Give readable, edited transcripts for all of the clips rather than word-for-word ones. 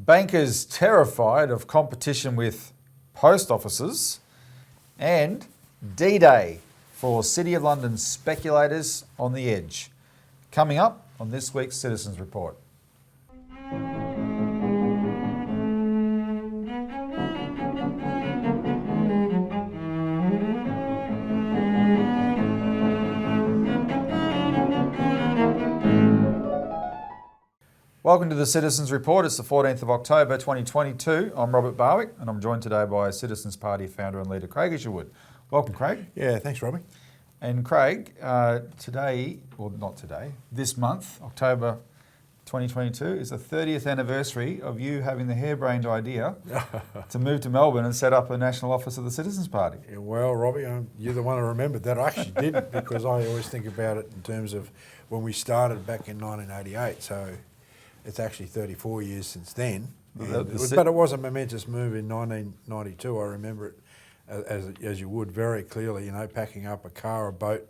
Bankers terrified of competition with post offices, and D-Day for City of London speculators on the edge. Coming up on this week's Citizens Report. Welcome to the Citizens Report. It's the 14th of October 2022. I'm Robert Barwick and I'm joined today by Citizens Party founder and leader Craig Isherwood. Welcome, Craig. Yeah, thanks, Robbie. And Craig, this month, October 2022, is the 30th anniversary of you having the harebrained idea to move to Melbourne and set up a national office of the Citizens Party. Yeah, well, Robbie, you're the one who remembered that. I actually didn't, because I always think about it in terms of when we started back in 1988. So it's actually 34 years since then. But it was a momentous move in 1992. I remember it as you would very clearly, you know, packing up a car, a boat,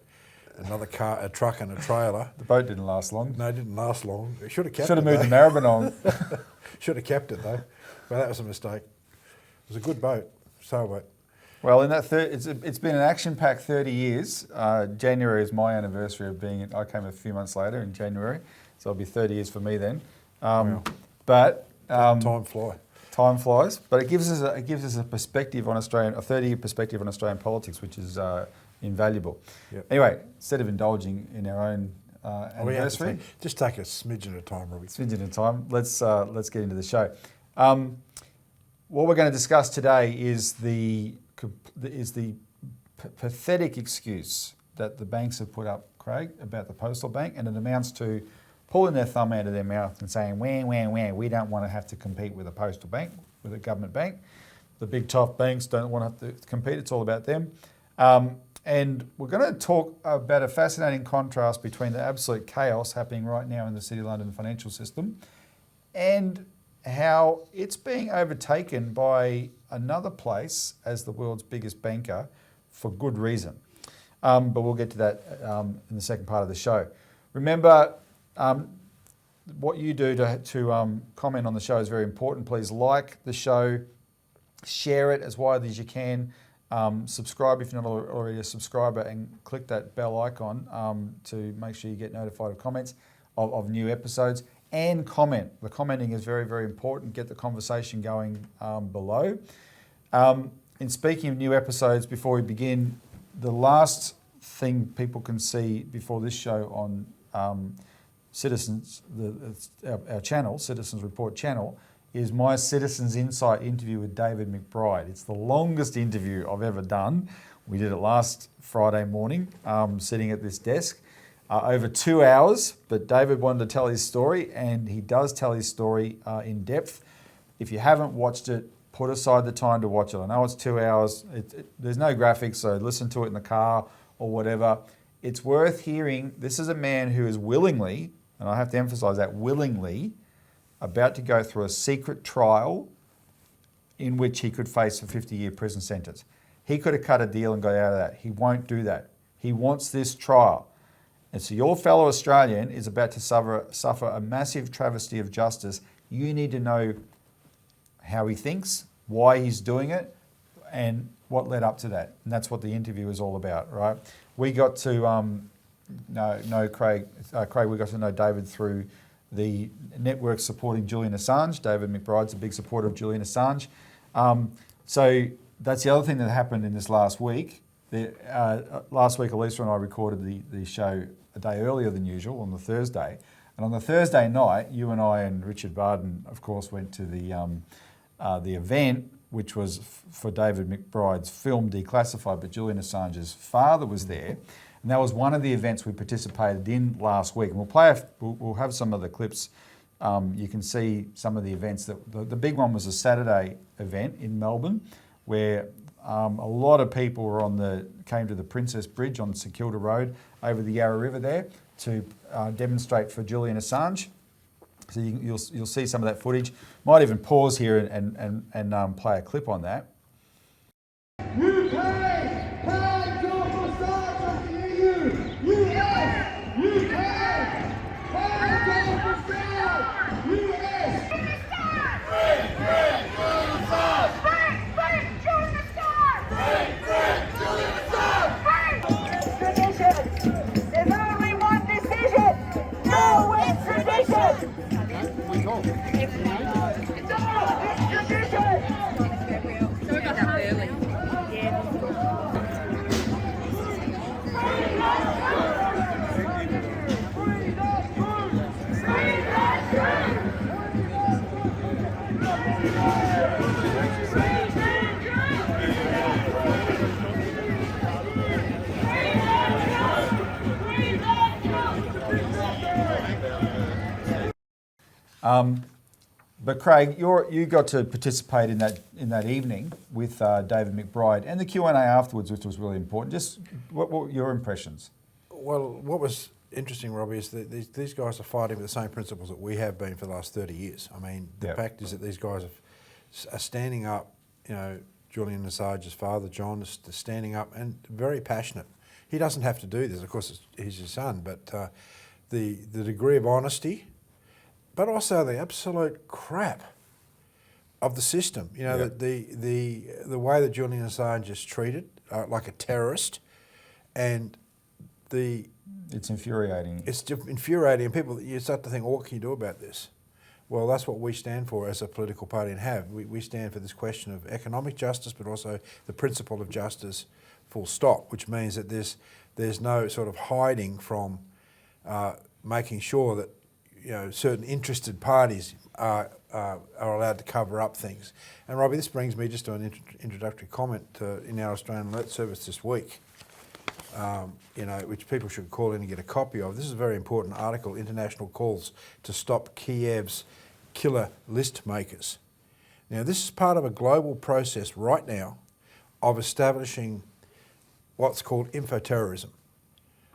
another car, a truck and a trailer. The boat didn't last long. No, it didn't last long. It should have kept it. Should have moved to Maribyrnong. Should have kept it though. But that was a mistake. It was a good boat, sailboat. Well, in that it's been an action-packed 30 years. January is my anniversary of being. I came a few months later in January, so it'll be 30 years for me then. Wow. But time flies. Time flies, but it gives us a perspective on a 30-year perspective on Australian politics, which is invaluable. Yep. Anyway, instead of indulging in our own anniversary, just take a smidgen at a time, Robbie. Smidgen at a time. Let's get into the show. What we're going to discuss today is the pathetic excuse that the banks have put up, Craig, about the postal bank, and it amounts to pulling their thumb out of their mouth and saying, we don't want to have to compete with a postal bank, with a government bank. The big tough banks don't want to have to compete, it's all about them. And we're going to talk about a fascinating contrast between the absolute chaos happening right now in the City of London financial system and how it's being overtaken by another place as the world's biggest banker for good reason. But we'll get to that in the second part of the show. Remember, what you do to comment on the show is very important. Please like the show, share it as widely as you can, subscribe if you're not already a subscriber, and click that bell icon to make sure you get notified of comments of new episodes, and comment. The commenting is very, very important. Get the conversation going below. In speaking of new episodes, before we begin, the last thing people can see before this show on Citizens, our channel, Citizens Report channel, is my Citizens Insight interview with David McBride. It's the longest interview I've ever done. We did it last Friday morning, sitting at this desk, over 2 hours, but David wanted to tell his story, and he does tell his story in depth. If you haven't watched it, put aside the time to watch it. I know it's 2 hours, there's no graphics, so listen to it in the car or whatever. It's worth hearing. This is a man who is willingly, and I have to emphasise that, willingly, about to go through a secret trial in which he could face a 50-year prison sentence. He could have cut a deal and got out of that. He won't do that. He wants this trial. And so your fellow Australian is about to suffer a massive travesty of justice. You need to know how he thinks, why he's doing it, and what led up to that. And that's what the interview is all about, right? We got to know Craig. Craig, we got to know David through the network supporting Julian Assange. David McBride's a big supporter of Julian Assange. So that's the other thing that happened in this last week. Last week, Elisa and I recorded the show a day earlier than usual on the Thursday. And on the Thursday night, you and I and Richard Barden, of course, went to the event, which was for David McBride's film Declassified, but Julian Assange's father was there. And that was one of the events we participated in last week. And we'll have some of the clips. You can see some of the events. The big one was a Saturday event in Melbourne, where a lot of people came to the Princess Bridge on St Kilda Road over the Yarra River there to demonstrate for Julian Assange. So you'll see some of that footage. Might even pause here and play a clip on that. But Craig, you got to participate in that evening with David McBride and the Q&A afterwards, which was really important. Just what were your impressions? Well, what was interesting, Robbie, is that these guys are fighting with the same principles that we have been for the last 30 years. I mean, the fact is that these guys are standing up. You know, Julian Assange's father, John, is standing up and very passionate. He doesn't have to do this, of course. He's his son, but the degree of honesty, but also the absolute crap of the system. You know, the way that Julian Assange is treated like a terrorist, and it's infuriating. It's infuriating, and people, you start to think, well, what can you do about this? Well, that's what we stand for as a political party and have. We stand for this question of economic justice, but also the principle of justice, full stop, which means that there's no sort of hiding from making sure that, you know, certain interested parties are allowed to cover up things. And Robbie, this brings me just to an introductory comment in our Australian Alert Service this week, you know, which people should call in and get a copy of. This is a very important article, International Calls to Stop Kiev's Killer List Makers. Now, this is part of a global process right now of establishing what's called infoterrorism,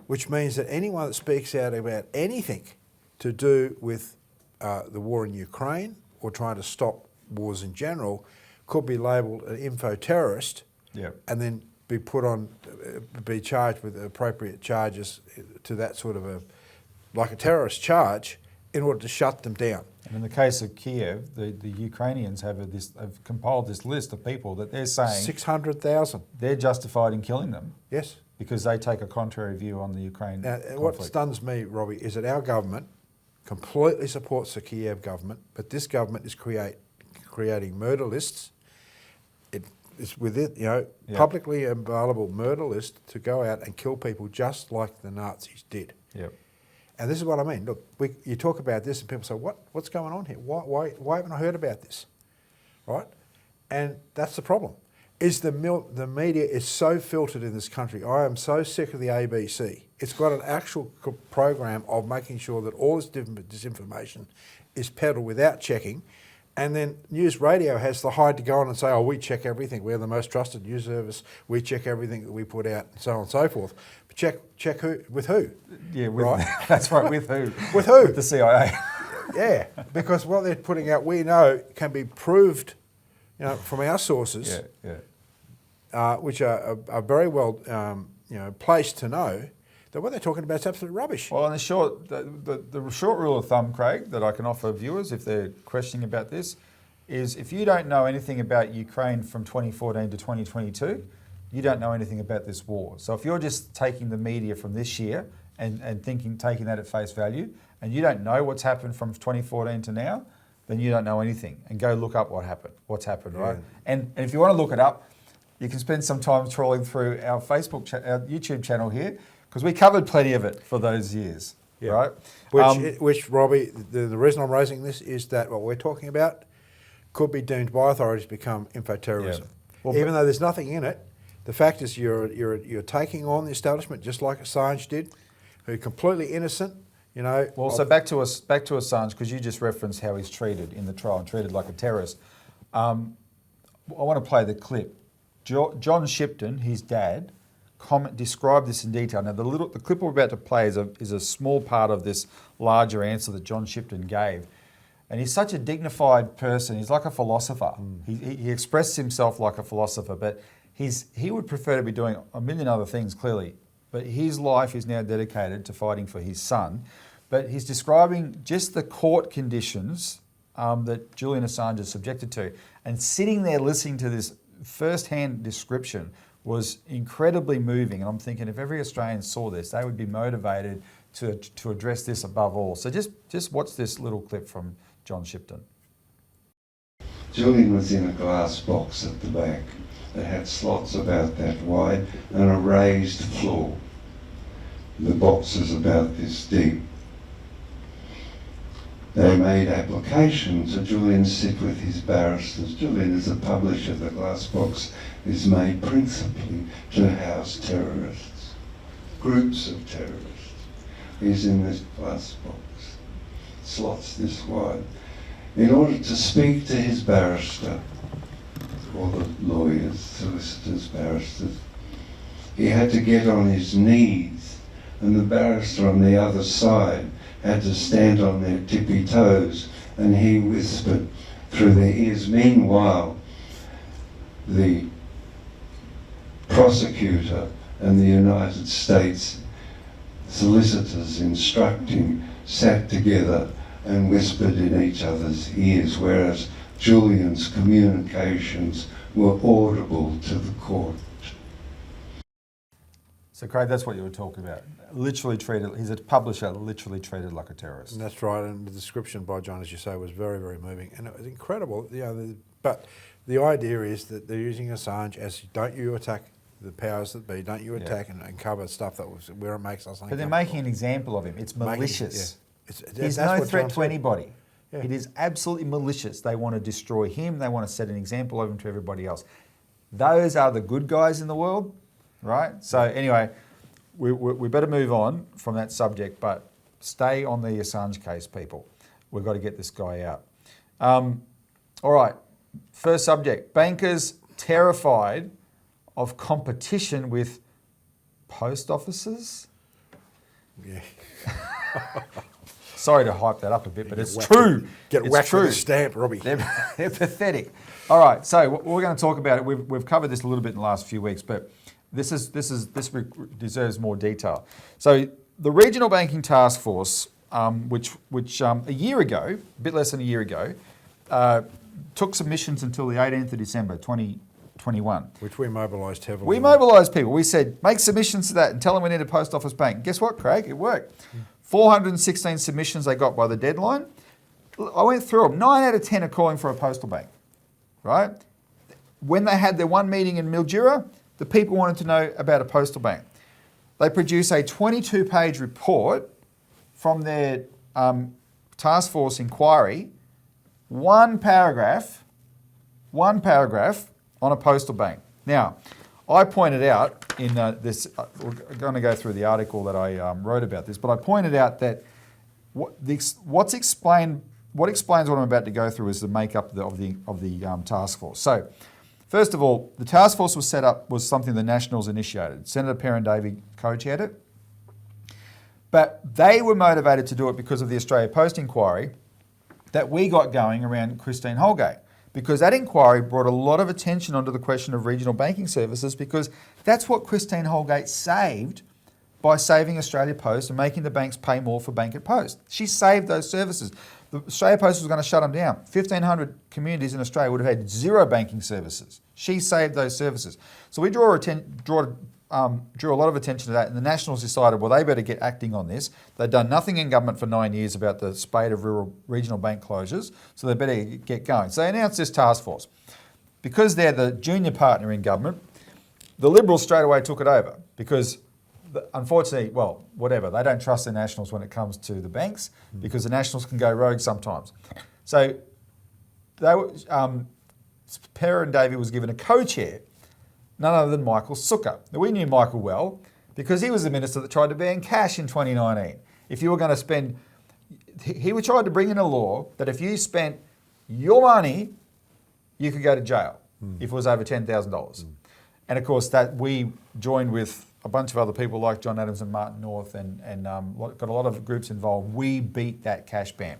which means that anyone that speaks out about anything to do with the war in Ukraine or trying to stop wars in general could be labelled an info-terrorist and then be charged with appropriate charges to that sort of like a terrorist charge in order to shut them down. And in the case of Kiev, the Ukrainians have compiled this list of people that they're saying 600,000. They're justified in killing them. Yes. Because they take a contrary view on the Ukraine conflict. What stuns me, Robbie, is that our government completely supports the Kiev government, but this government is creating murder lists. It's with it, you know, publicly available murder list to go out and kill people just like the Nazis did. Yep. And this is what I mean. Look, you talk about this and people say, what's going on here? Why haven't I heard about this? Right? And that's the problem. The media is so filtered in this country. I am so sick of the ABC. It's got an actual program of making sure that all this disinformation is peddled without checking. And then news radio has the hide to go on and say, oh, we check everything. We're the most trusted news service. We check everything that we put out, and so on and so forth. But check who with who? Yeah, right? That's right, with who? With who? With the CIA. Yeah, because what they're putting out, we know, can be proved, you know, from our sources, which are very well, you know, placed to know that what they're talking about is absolute rubbish. Well, and the short rule of thumb, Craig, that I can offer viewers if they're questioning about this, is if you don't know anything about Ukraine from 2014 to 2022, you don't know anything about this war. So if you're just taking the media from this year and taking that at face value, and you don't know what's happened from 2014 to now, then you don't know anything. And go look up what's happened, right? And if you want to look it up, you can spend some time trawling through our our YouTube channel here, because we covered plenty of it for those years, right? Which Robbie, the reason I'm raising this is that what we're talking about could be deemed by authorities to become infoterrorism. Well, even though there's nothing in it, the fact is you're taking on the establishment just like Assange did, who's completely innocent, you know. Well, so back to Assange, because you just referenced how he's treated in the trial and treated like a terrorist. I want to play the clip. John Shipton, his dad, described this in detail. Now, the clip we're about to play is a small part of this larger answer that John Shipton gave. And he's such a dignified person. He's like a philosopher. He expressed himself like a philosopher, but he would prefer to be doing a million other things, clearly. But his life is now dedicated to fighting for his son. But he's describing just the court conditions that Julian Assange is subjected to. And sitting there listening to this first-hand description was incredibly moving. And I'm thinking if every Australian saw this, they would be motivated to address this above all. So just watch this little clip from John Shipton. Julian was in a glass box at the back that had slots about that wide and a raised floor. The box is about this deep. They made applications, so Julian sit with his barristers. Julian is a publisher. The glass box is made principally to house terrorists, groups of terrorists. He's in this glass box, slots this wide. In order to speak to his barrister, or the lawyers, solicitors, barristers, he had to get on his knees, and the barrister on the other side had to stand on their tippy toes, and he whispered through their ears. Meanwhile, the prosecutor and the United States solicitors instructing sat together and whispered in each other's ears, whereas Julian's communications were audible to the court. So Craig, that's what you were talking about. Literally treated, he's a publisher, literally treated like a terrorist. And that's right, and the description by John, as you say, was very, very moving. And it was incredible, but the idea is that they're using Assange as, don't you attack the powers that be, don't you attack and cover stuff that was where it makes us uncomfortable. But they're making an example of him. It's malicious. He's That's no what threat John to said. anybody. Yeah. It is absolutely malicious. They want to destroy him. They want to set an example of him to everybody else. Those are the good guys in the world, right? So anyway, we better move on from that subject, but stay on the Assange case, people. We've got to get this guy out. All right, first subject. Bankers terrified of competition with post offices. Yeah. Sorry to hype that up a bit, but it's Whacked true. with- Get It's whacked true. with a stamp, Robbie. They're pathetic. All right, so we're going to talk about it. We've covered this a little bit in the last few weeks, but this deserves more detail. So the Regional Banking Task Force, which a year ago, a bit less than a year ago, took submissions until the 18th of December 2021. Which we mobilised heavily. We on. mobilised people. We said, make submissions to that and tell them we need a post office bank. Guess what, Craig? It worked. 416 submissions they got by the deadline. I went through them. 9 out of 10 are calling for a postal bank, right? When they had their one meeting in Mildura, the people wanted to know about a postal bank. They produced a 22-page report from their task force inquiry, one paragraph on a postal bank. Now, I pointed out in this, we're going to go through the article that I wrote about this, but I pointed out that what explains what I'm about to go through is the makeup of the task force. So, first of all, the task force was set up, was something the Nationals initiated. Senator Perrin-Davey co-chaired it. But they were motivated to do it because of the Australia Post inquiry that we got going around Christine Holgate. Because that inquiry brought a lot of attention onto the question of regional banking services, because that's what Christine Holgate saved by saving Australia Post and making the banks pay more for Bank at Post. She saved those services. The Australia Post was going to shut them down. 1,500 communities in Australia would have had zero banking services. She saved those services. So we drew a lot of attention to that, and the Nationals decided, well, they better get acting on this. They'd done nothing in government for 9 years about the spate of regional bank closures, so they better get going. So they announced this task force. Because they're the junior partner in government, the Liberals straight away took it over, because unfortunately, well, whatever, they don't trust the Nationals when it comes to the banks, because the Nationals can go rogue sometimes. So Perrin-Davey was given a co-chair, none other than Michael Sukkar. Now, we knew Michael well because he was the minister that tried to ban cash in 2019. If you were going to spend, he tried to bring in a law that if you spent your money, you could go to jail if it was over $10,000. And of course, that we joined with a bunch of other people like John Adams and Martin North and got a lot of groups involved. We beat that cash ban.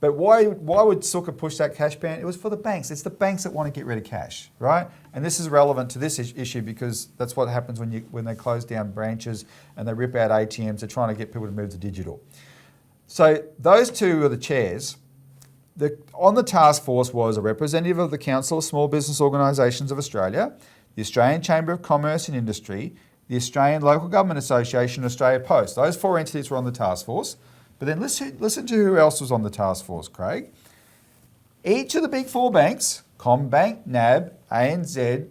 But why would Sukkar push that cash ban? It was for the banks. It's the banks that want to get rid of cash, right? And this is relevant to this issue because that's what happens when they close down branches and they rip out ATMs. They're trying to get people to move to digital. So those two are the chairs. On the task force was a representative of the Council of Small Business Organisations of Australia, the Australian Chamber of Commerce and Industry, the Australian Local Government Association, Australia Post. Those four entities were on the task force. But then listen to who else was on the task force, Craig. Each of the big four banks, CommBank, NAB, ANZ,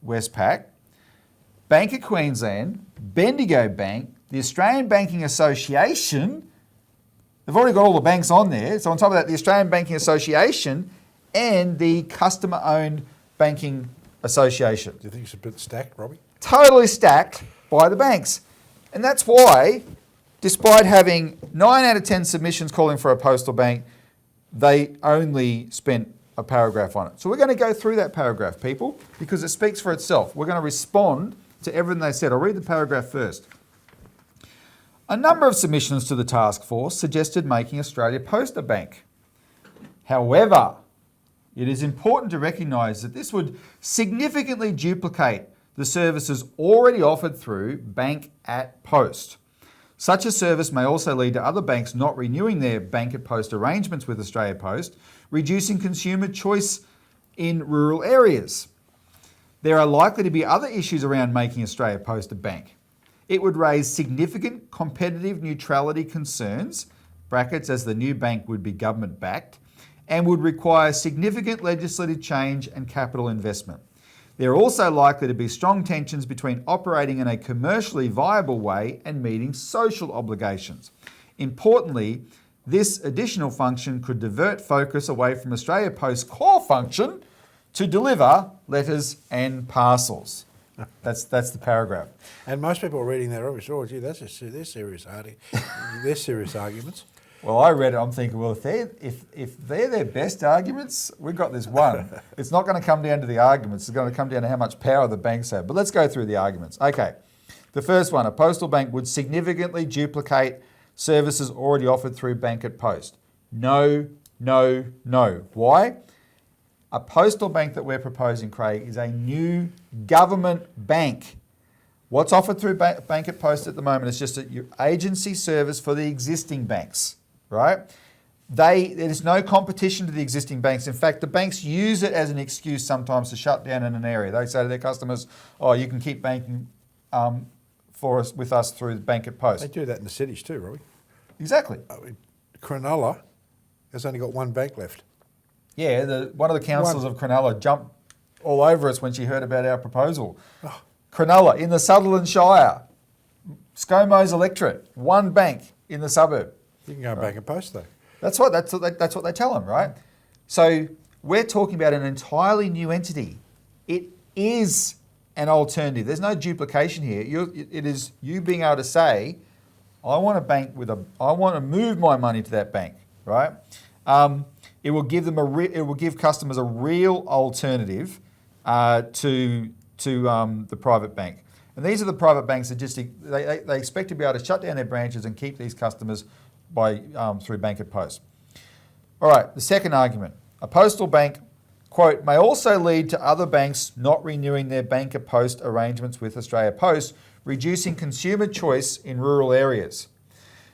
Westpac, Bank of Queensland, Bendigo Bank, the Australian Banking Association, They've already got all the banks on there. So on top of that, the Australian Banking Association and the Customer-Owned Banking Association. Do you think it's a bit stacked, Robbie? Totally stacked by the banks. And that's why, despite having 9 out of 10 submissions calling for a postal bank, they only spent a paragraph on it. So we're going to go through that paragraph, people, because it speaks for itself. We're going to respond to everything they said. I'll read the paragraph first. A number of submissions to the task force suggested making Australia Post a bank. However, it is important to recognise that this would significantly duplicate the services already offered through Bank at Post. Such a service may also lead to other banks not renewing their Bank at Post arrangements with Australia Post, reducing consumer choice in rural areas. There are likely to be other issues around making Australia Post a bank. It would raise significant competitive neutrality concerns, brackets as the new bank would be government backed, and would require significant legislative change and capital investment. There are also likely to be strong tensions between operating in a commercially viable way and meeting social obligations. Importantly, this additional function could divert focus away from Australia Post's core function to deliver letters and parcels. That's the paragraph. And most people are reading that, Robbie, oh, gee, they're serious arguments. Well, I read it, I'm thinking, well, if they're their best arguments, we've got this one. It's not going to come down to the arguments, it's going to come down to how much power the banks have. But let's go through the arguments. Okay, the first one, a postal bank would significantly duplicate services already offered through Bank at Post. No, no, no. Why? A postal bank that we're proposing, Craig, is a new government bank. What's offered through Bank at Post at the moment is just your agency service for the existing banks, right? There's no competition to the existing banks. In fact, the banks use it as an excuse sometimes to shut down in an area. They say to their customers, oh, you can keep banking with us through Bank at Post. They do that in the cities too, Robbie. Exactly. Cronulla has only got one bank left. Yeah, one of the councillors of Cronulla jumped all over us when she heard about our proposal. Oh. Cronulla in the Sutherland Shire, ScoMo's electorate, one bank in the suburb. You can go Bank at Post though. That's what they tell them, right? So we're talking about an entirely new entity. It is an alternative. There's no duplication here. It is you being able to say, I want to move my money to that bank, right? It will give customers a real alternative to the private bank. And these are the private banks that they expect to be able to shut down their branches and keep these customers through Bank at Post. All right, the second argument. A postal bank, quote, may also lead to other banks not renewing their Bank at Post arrangements with Australia Post, reducing consumer choice in rural areas.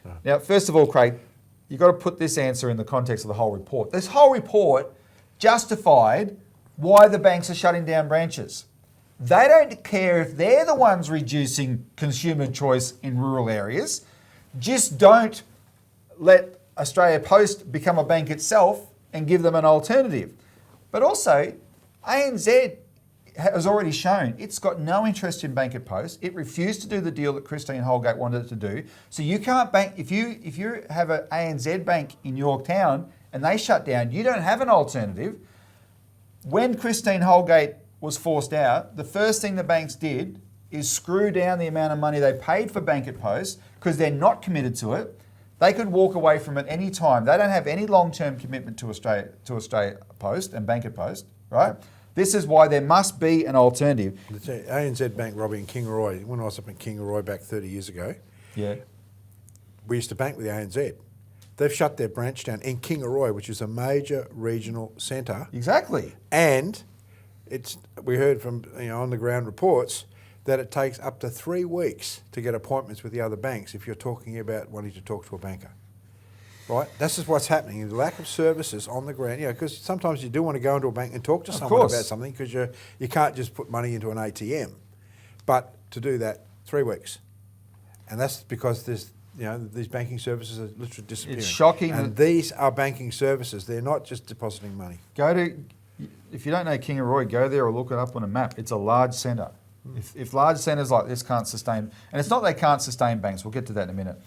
Oh. Now, first of all, Craig, you've got to put this answer in the context of the whole report. This whole report justified why the banks are shutting down branches. They don't care if they're the ones reducing consumer choice in rural areas. Just don't let Australia Post become a bank itself and give them an alternative. But also, ANZ has already shown it's got no interest in Bank at Post. It refused to do the deal that Christine Holgate wanted it to do. So you can't bank, if you have an ANZ bank in Yorktown and they shut down, you don't have an alternative. When Christine Holgate was forced out, the first thing the banks did is screw down the amount of money they paid for Bank at Post because they're not committed to it. They could walk away from it any time. They don't have any long-term commitment to Australia Post and Bank at Post, right? This is why there must be an alternative. The ANZ Bank, Robbie, in Kingaroy, when I was up in Kingaroy back 30 years ago, yeah, we used to bank with the ANZ. They've shut their branch down in Kingaroy, which is a major regional centre. Exactly. And we heard from on the ground reports that it takes up to 3 weeks to get appointments with the other banks if you're talking about wanting to talk to a banker. Right? This is what's happening. The lack of services on the ground. Because sometimes you do want to go into a bank and talk to someone about something because you can't just put money into an ATM. But to do that, 3 weeks. And that's because these banking services are literally disappearing. It's shocking. And these are banking services. They're not just depositing money. If you don't know Kingaroy, go there or look it up on a map. It's a large centre. If large centres like this can't sustain, and it's not they can't sustain banks, we'll get to that in a minute.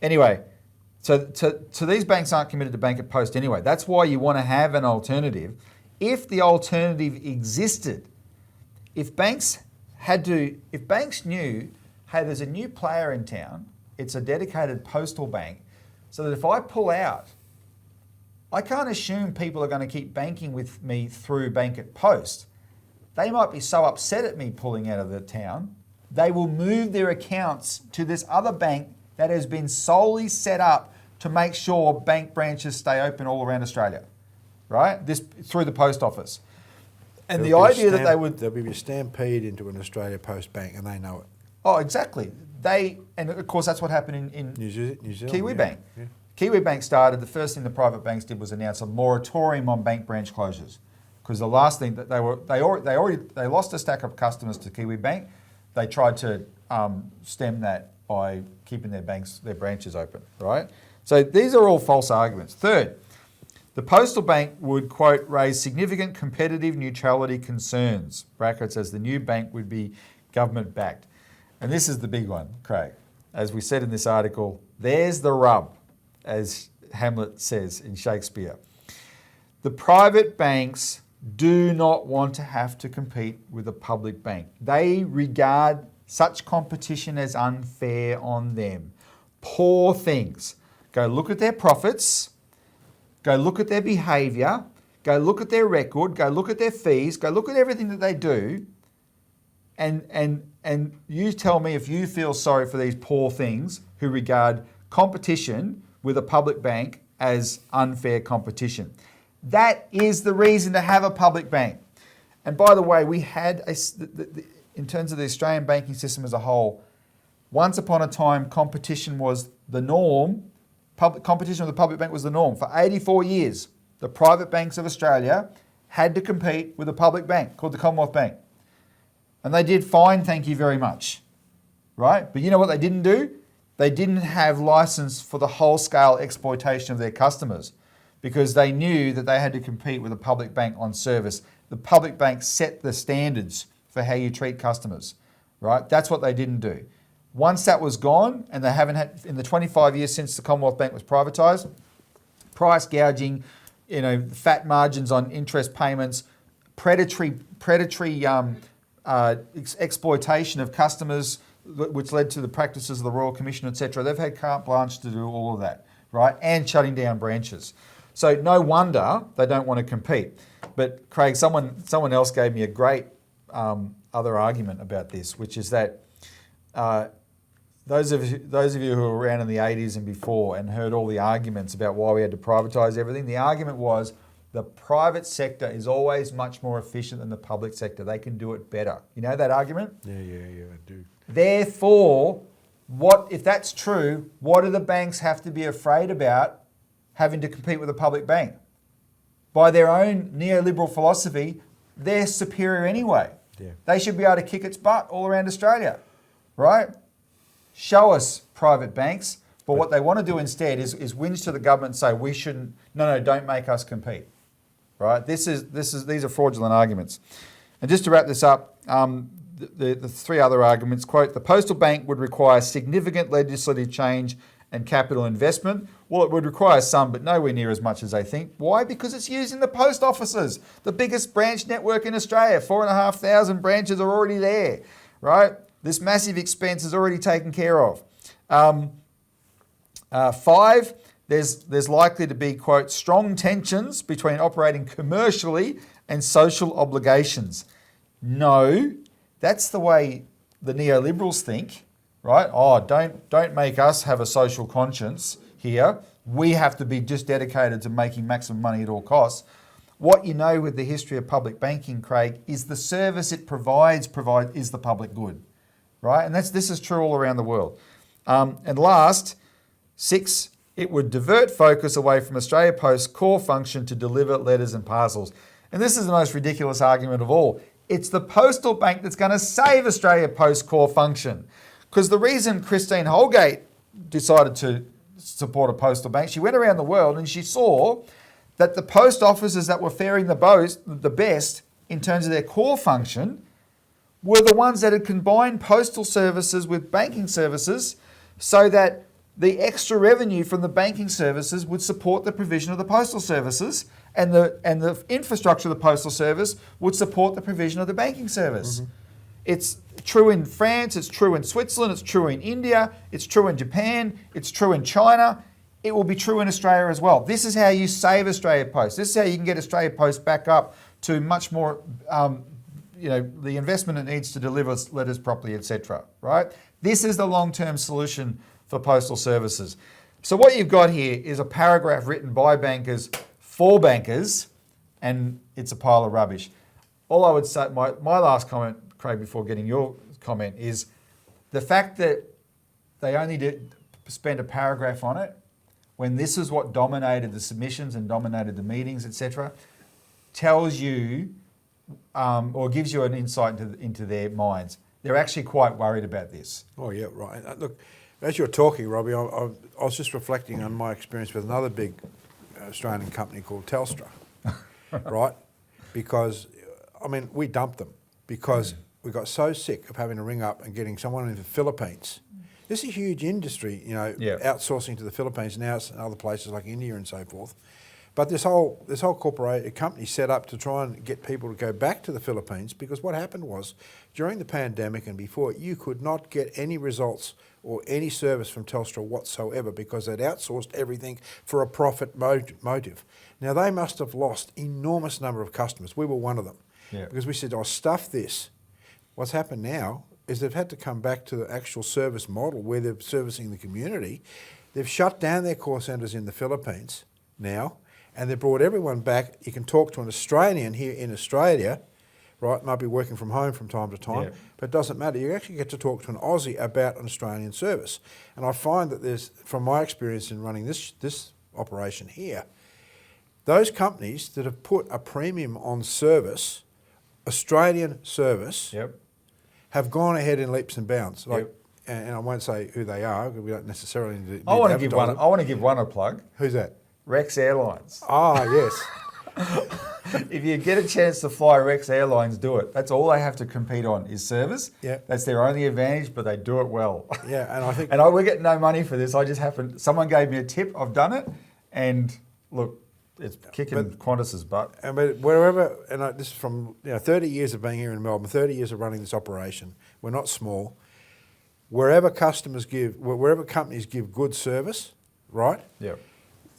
Anyway, So these banks aren't committed to bank at post anyway. That's why you want to have an alternative. If the alternative existed, if banks knew, hey, there's a new player in town, it's a dedicated postal bank, so that if I pull out, I can't assume people are going to keep banking with me through bank at post. They might be so upset at me pulling out of the town, they will move their accounts to this other bank that has been solely set up to make sure bank branches stay open all around Australia, right? This through the post office. And the idea that there'll be a stampede into an Australia Post bank, and they know it. Oh, exactly. And of course that's what happened in New Zealand, Kiwi yeah. Bank. Yeah. Kiwi Bank started, the first thing the private banks did was announce a moratorium on bank branch closures. Because the last thing that they lost a stack of customers to Kiwi Bank. They tried to stem that by keeping their branches open, right? So these are all false arguments. Third, the postal bank would, quote, raise significant competitive neutrality concerns, brackets, as the new bank would be government backed. And this is the big one, Craig. As we said in this article, there's the rub, as Hamlet says in Shakespeare. The private banks do not want to have to compete with a public bank. They regard such competition as unfair on them. Poor things. Go look at their profits, go look at their behaviour, go look at their record, go look at their fees, go look at everything that they do, and you tell me if you feel sorry for these poor things who regard competition with a public bank as unfair competition. That is the reason to have a public bank. And by the way, we had, in terms of the Australian banking system as a whole, once upon a time competition was the norm. Competition with the public bank was the norm. For 84 years, the private banks of Australia had to compete with a public bank called the Commonwealth Bank. And they did fine, thank you very much, right? But you know what they didn't do? They didn't have license for the whole-scale exploitation of their customers because they knew that they had to compete with a public bank on service. The public bank set the standards for how you treat customers, right? That's what they didn't do. Once that was gone, and they haven't had, in the 25 years since the Commonwealth Bank was privatised, price gouging, fat margins on interest payments, predatory exploitation of customers, which led to the practices of the Royal Commission, etc. They've had carte blanche to do all of that, right? And shutting down branches. So no wonder they don't want to compete. But Craig, someone else gave me a great other argument about this, which is that those of you who were around in the 80s and before and heard all the arguments about why we had to privatise everything, the argument was the private sector is always much more efficient than the public sector. They can do it better. You know that argument? Yeah, I do. Therefore, if that's true, what do the banks have to be afraid about having to compete with a public bank? By their own neoliberal philosophy, they're superior anyway. Yeah. They should be able to kick its butt all around Australia, right? Show us private banks. But what they want to do instead is whinge to the government and say, we shouldn't, no, don't make us compete, right? These are fraudulent arguments. And just to wrap this up, the three other arguments, quote, the postal bank would require significant legislative change and capital investment. Well, it would require some, but nowhere near as much as they think. Why? Because it's using the post offices, the biggest branch network in Australia. 4,500 branches are already there, right? This massive expense is already taken care of. 5, there's likely to be, quote, strong tensions between operating commercially and social obligations. No, that's the way the neoliberals think, right? Oh, don't make us have a social conscience here. We have to be just dedicated to making maximum money at all costs. What you know with the history of public banking, Craig, is the service it provides is the public good, right? And this is true all around the world. And last, 6, it would divert focus away from Australia Post's core function to deliver letters and parcels. And this is the most ridiculous argument of all. It's the postal bank that's going to save Australia Post's core function. Because the reason Christine Holgate decided to support a postal bank, she went around the world and she saw that the post offices that were faring the best in terms of their core function were the ones that had combined postal services with banking services so that the extra revenue from the banking services would support the provision of the postal services, and the infrastructure of the postal service would support the provision of the banking service. It's true in France, it's true in Switzerland, it's true in India, it's true in Japan, it's true in China. It will be true in Australia as well. This is how you save Australia Post. This is how you can get Australia Post back up to much more, the investment it needs to deliver letters properly, etc. Right? This is the long-term solution for postal services. So what you've got here is a paragraph written by bankers for bankers, and it's a pile of rubbish. All I would say, my last comment, Craig, before getting your comment, is the fact that they only did spend a paragraph on it when this is what dominated the submissions and dominated the meetings, etc., tells you or gives you an insight into their minds. They're actually quite worried about this. Oh, yeah, right. Look, as you're talking, Robbie, I was just reflecting on my experience with another big Australian company called Telstra, right? Because, we dumped them because we got so sick of having to ring up and getting someone in the Philippines. This is a huge industry, outsourcing to the Philippines, now it's in other places like India and so forth. But this whole corporate company set up to try and get people to go back to the Philippines, because what happened was, during the pandemic and before, you could not get any results or any service from Telstra whatsoever because they'd outsourced everything for a profit motive. Now, they must have lost enormous number of customers. We were one of them. Yeah. Because we said, stuff this. What's happened now is they've had to come back to the actual service model where they're servicing the community. They've shut down their call centres in the Philippines now, and they've brought everyone back. You can talk to an Australian here in Australia, right? Might be working from home from time to time, but it doesn't matter. You actually get to talk to an Aussie about an Australian service. And I find that there's, from my experience in running this operation here, those companies that have put a premium on service, Australian service, have gone ahead in leaps and bounds. And I won't say who they are because we don't necessarily need I want to give one a plug. Who's that? Rex Airlines. Ah, yes. If you get a chance to fly Rex Airlines, do it. That's all they have to compete on is service. Yeah. That's their only advantage, but they do it well. Yeah, and I think... we get no money for this. Someone gave me a tip. I've done it. And look, it's kicking Qantas's butt. But wherever, this is from 30 years of being here in Melbourne, 30 years of running this operation. We're not small. Wherever companies give good service, right? Yeah.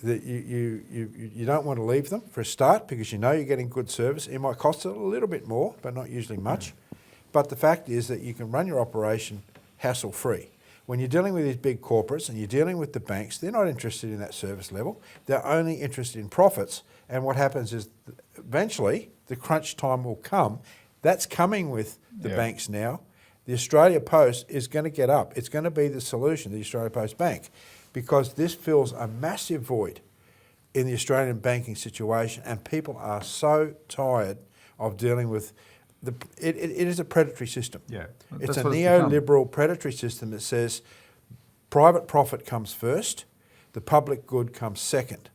That you don't want to leave them for a start because you're getting good service. It might cost a little bit more, but not usually much. But the fact is that you can run your operation hassle-free. When you're dealing with these big corporates and you're dealing with the banks, they're not interested in that service level. They're only interested in profits. And what happens is eventually the crunch time will come. That's coming with the banks now. The Australia Post is going to get up. It's going to be the solution, the Australia Post Bank, because this fills a massive void in the Australian banking situation, and people are so tired of dealing with it is a predatory system. Yeah, it's a neoliberal predatory system that says private profit comes first, the public good comes second.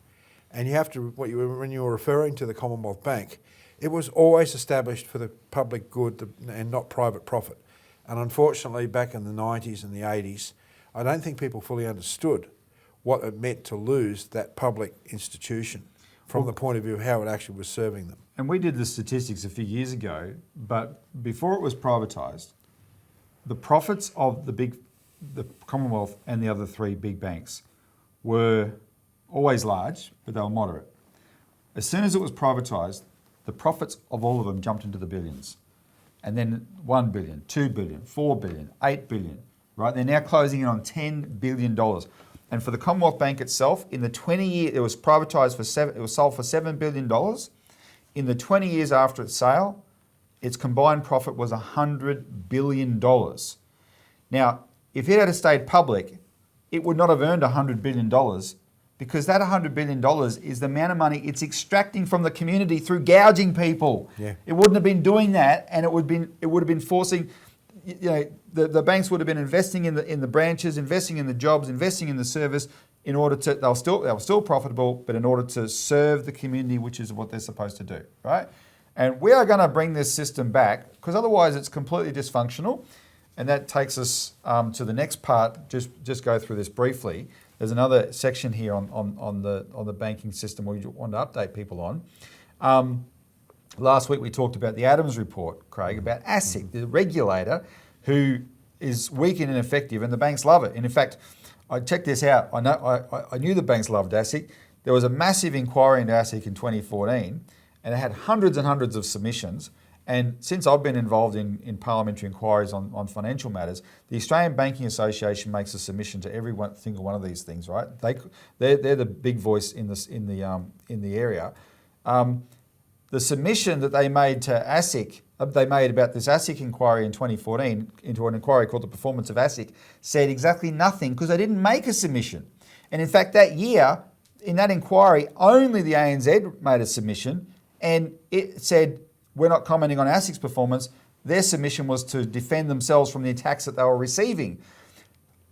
And you have to, when you were referring to the Commonwealth Bank, it was always established for the public good and not private profit. And unfortunately, back in the 90s and the 80s, I don't think people fully understood what it meant to lose that public institution from the point of view of how it actually was serving them. And we did the statistics a few years ago, but before it was privatised, the profits of the Commonwealth and the other three big banks were always large, but they were moderate. As soon as it was privatised, the profits of all of them jumped into the billions. And then 1 billion, 2 billion, 4 billion, 8 billion, right? They're now closing in on $10 billion. And for the Commonwealth Bank itself, in the 20 years, it was privatised it was sold for $7 billion. In the 20 years after its sale, its combined profit was $100 billion. Now, if it had stayed public, it would not have earned $100 billion because that $100 billion is the amount of money it's extracting from the community through gouging people. Yeah. It wouldn't have been doing that, and it would have been forcing, the banks would have been investing in the branches, investing in the jobs, investing in the service in order to, they were still profitable, but in order to serve the community, which is what they're supposed to do, right? And we are going to bring this system back because otherwise it's completely dysfunctional. And that takes us to the next part. Just go through this briefly. There's another section here on the banking system we want to update people on. Last week we talked about the Adams report, Craig, about ASIC, the regulator, who is weak and ineffective, and the banks love it. And in fact, I checked this out. I knew the banks loved ASIC. There was a massive inquiry into ASIC in 2014, and it had hundreds and hundreds of submissions. And since I've been involved in parliamentary inquiries on financial matters, the Australian Banking Association makes a submission to every single one of these things, right? They're the big voice in the area. The submission that they made to ASIC, they made about this ASIC inquiry in 2014 into an inquiry called the Performance of ASIC, said exactly nothing because they didn't make a submission. And in fact, that year, in that inquiry, only the ANZ made a submission, and it said, we're not commenting on ASIC's performance. Their submission was to defend themselves from the attacks that they were receiving.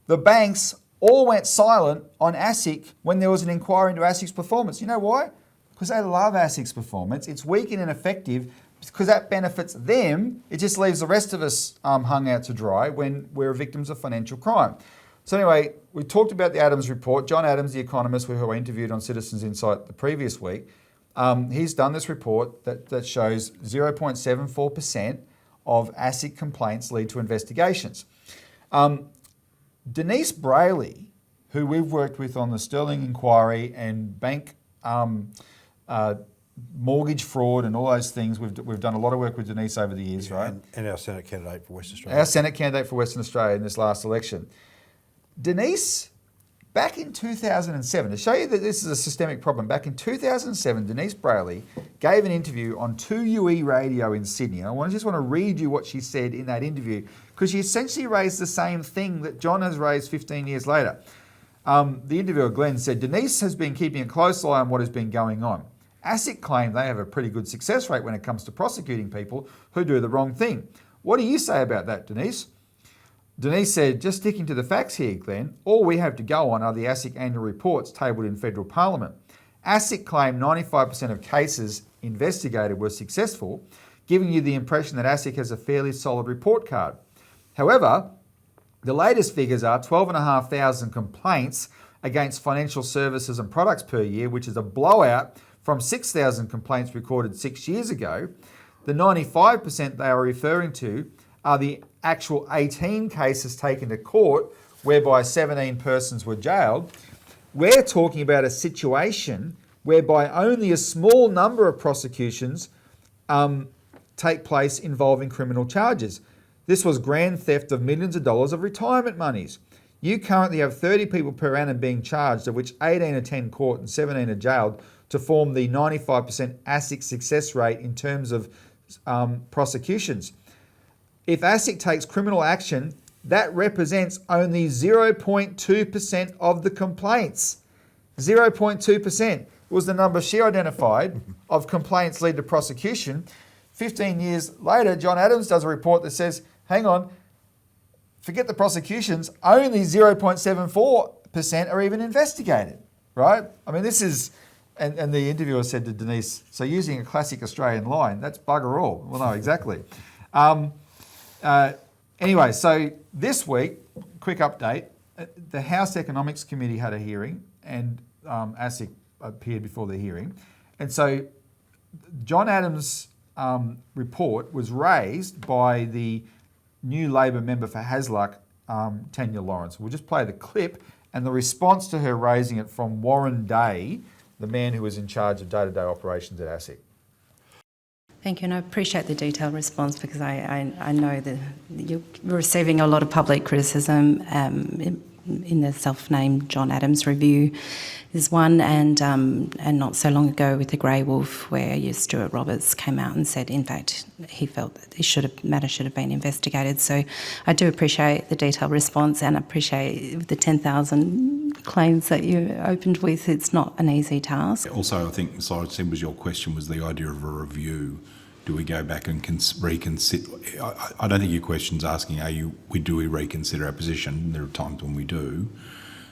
The banks all went silent on ASIC when there was an inquiry into ASIC's performance. You know why? Because they love ASIC's performance. It's weak and ineffective because that benefits them. It just leaves the rest of us hung out to dry when we're victims of financial crime. So anyway, we talked about the Adams report. John Adams, the economist who I interviewed on Citizens Insight the previous week, he's done this report that shows 0.74% of ASIC complaints lead to investigations. Denise Brayley, who we've worked with on the Sterling inquiry and bank mortgage fraud and all those things, we've done a lot of work with Denise over the years, right? And our Senate candidate for Western Australia. Our Senate candidate for Western Australia in this last election. Denise, back in 2007, to show you that this is a systemic problem, back in 2007, Denise Brayley gave an interview on 2UE radio in Sydney. And I just want to read you what she said in that interview, because she essentially raised the same thing that John has raised 15 years later. The interviewer, Glenn, said, Denise has been keeping a close eye on what has been going on. ASIC claim they have a pretty good success rate when it comes to prosecuting people who do the wrong thing. What do you say about that, Denise? Denise said, just sticking to the facts here, Glenn, all we have to go on are the ASIC annual reports tabled in federal parliament. ASIC claimed 95% of cases investigated were successful, giving you the impression that ASIC has a fairly solid report card. However, the latest figures are 12,500 complaints against financial services and products per year, which is a blowout from 6,000 complaints recorded 6 years ago. The 95% they are referring to are the actual 18 cases taken to court whereby 17 persons were jailed. We're talking about a situation whereby only a small number of prosecutions take place involving criminal charges. This was grand theft of millions of dollars of retirement monies. You currently have 30 people per annum being charged, of which 18 attend court and 17 are jailed, to form the 95% ASIC success rate in terms of prosecutions. If ASIC takes criminal action, that represents only 0.2% of the complaints. 0.2% was the number she identified of complaints lead to prosecution. 15 years later, John Adams does a report that says, hang on, forget the prosecutions, only 0.74% are even investigated, right? I mean, this is, and the interviewer said to Denise, so using a classic Australian line, that's bugger all. Well, no, exactly. Anyway, so this week, quick update, the House Economics Committee had a hearing and ASIC appeared before the hearing. And so John Adams' report was raised by the new Labor member for Hasluck, Tanya Lawrence. We'll just play the clip and the response to her raising it from Warren Day, the man who was in charge of day-to-day operations at ASIC. Thank you, and I appreciate the detailed response because I know that you're receiving a lot of public criticism in the self-named John Adams review. There's one, and not so long ago with the Grey Wolf, where Stuart Roberts came out and said, in fact, he felt that the matter should have been investigated. So I do appreciate the detailed response and appreciate the 10,000 claims that you opened with. It's not an easy task. Also, I think, so it was your question was the idea of a review. Do we go back and reconsider? I don't think your question's asking, do we reconsider our position? There are times when we do.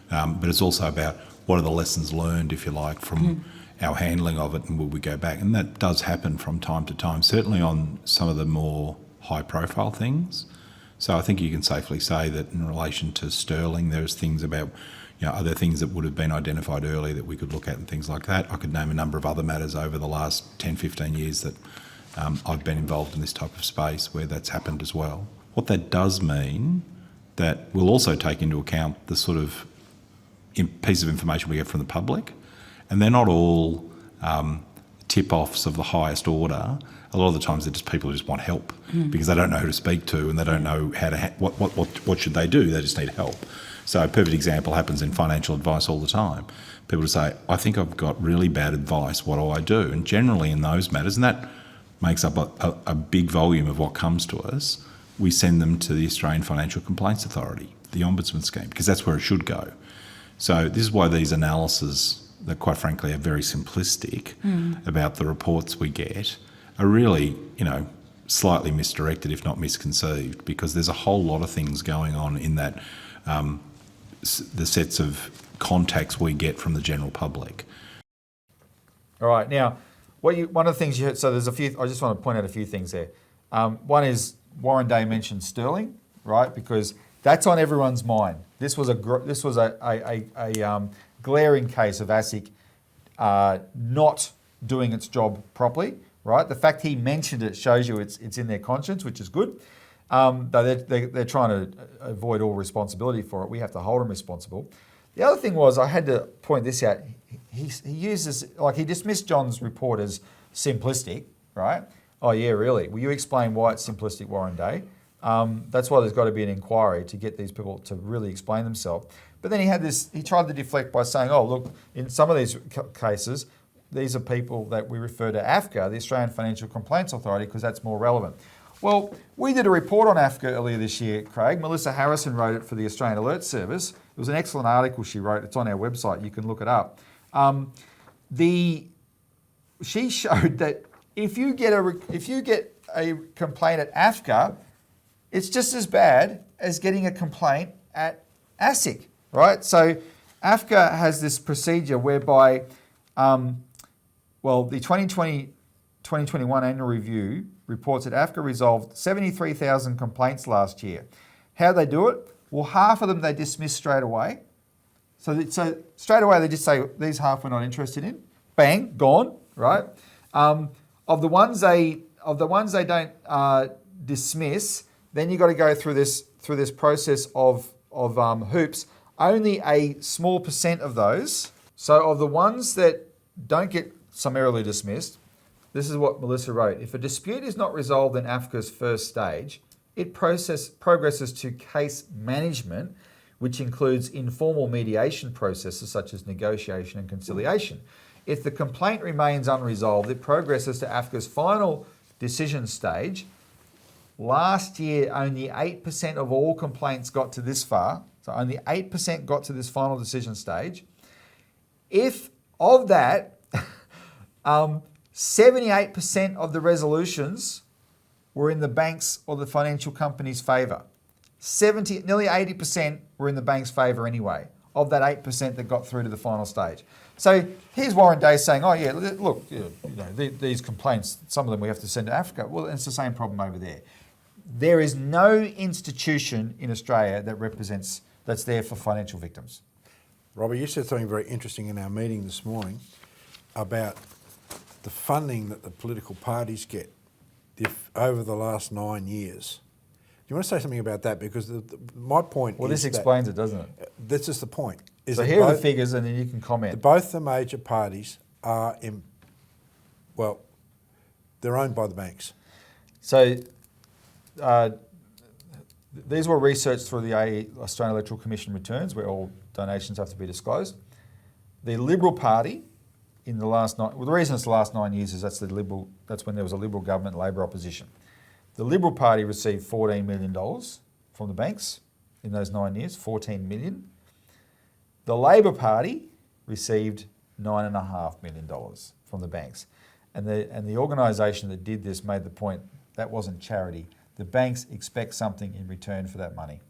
But it's also about what are the lessons learned, if you like, from our handling of it, and will we go back? And that does happen from time to time, certainly on some of the more high-profile things. So I think you can safely say that in relation to Sterling, there's things about, are there things that would have been identified earlier that we could look at and things like that. I could name a number of other matters over the last 10, 15 years that I've been involved in this type of space where that's happened as well. What that does mean that we'll also take into account the sort of piece of information we get from the public, and they're not all tip-offs of the highest order. A lot of the times they're just people who just want help because they don't know who to speak to and they don't know how to what should they do. They just need help. So a perfect example happens in financial advice all the time. People say, I think I've got really bad advice, what do I do? And generally in those matters, and that makes up a big volume of what comes to us, we send them to the Australian Financial Complaints Authority, the Ombudsman scheme, because that's where it should go. So this is why these analyses that quite frankly are very simplistic about the reports we get are really, slightly misdirected, if not misconceived, because there's a whole lot of things going on in that the sets of contacts we get from the general public. All right. Now, one of the things you heard, so there's a few, I just want to point out a few things there. One is Warren Day mentioned Sterling, right? Because that's on everyone's mind. This was a glaring case of ASIC not doing its job properly, right? The fact he mentioned it shows you it's in their conscience, which is good. They're trying to avoid all responsibility for it. We have to hold them responsible. The other thing was, I had to point this out. He uses, he dismissed John's report as simplistic, right? Oh yeah, really? Will you explain why it's simplistic, Warren Day? That's why there's got to be an inquiry to get these people to really explain themselves. But then he tried to deflect by saying, oh look, in some of these cases, these are people that we refer to AFCA, the Australian Financial Complaints Authority, because that's more relevant. Well, we did a report on AFCA earlier this year, Craig. Melissa Harrison wrote it for the Australian Alert Service. It was an excellent article she wrote. It's on our website. You can look it up. She showed that if you get a complaint at AFCA, it's just as bad as getting a complaint at ASIC, right? So AFCA has this procedure whereby, the 2020-2021 annual review reports that AFCA resolved 73,000 complaints last year. How do they do it? Well, half of them they dismiss straight away. So straight away they just say, these half we're not interested in. Bang, gone, right? Of the ones they don't dismiss, then you've got to go through this process of hoops. Only a small percent of those. So of the ones that don't get summarily dismissed, this is what Melissa wrote. If a dispute is not resolved in AFCA's first stage, it progresses to case management, which includes informal mediation processes such as negotiation and conciliation. If the complaint remains unresolved, it progresses to AFCA's final decision stage. Last year, only 8% of all complaints got to this far. So only 8% got to this final decision stage. If of that, 78% of the resolutions were in the bank's or the financial company's favour. Nearly 80% were in the bank's favour anyway, of that 8% that got through to the final stage. So here's Warren Day saying, oh yeah, look, these complaints, some of them we have to send to Africa. Well, it's the same problem over there. There is no institution in Australia that's there for financial victims. Robbie, you said something very interesting in our meeting this morning about the funding that the political parties get if over the last 9 years. Do you want to say something about that? Because my point is this explains it, doesn't it? This is the point. So here are the figures and then you can comment. Both the major parties are, they're owned by the banks. So these were researched through the Australian Electoral Commission returns where all donations have to be disclosed. The Liberal Party in the last the reason it's the last 9 years is that's when there was a Liberal government and Labor opposition. The Liberal Party received $14 million from the banks in those 9 years, 14 million. The Labor Party received $9.5 million from the banks. And the organisation that did this made the point that wasn't charity. The banks expect something in return for that money.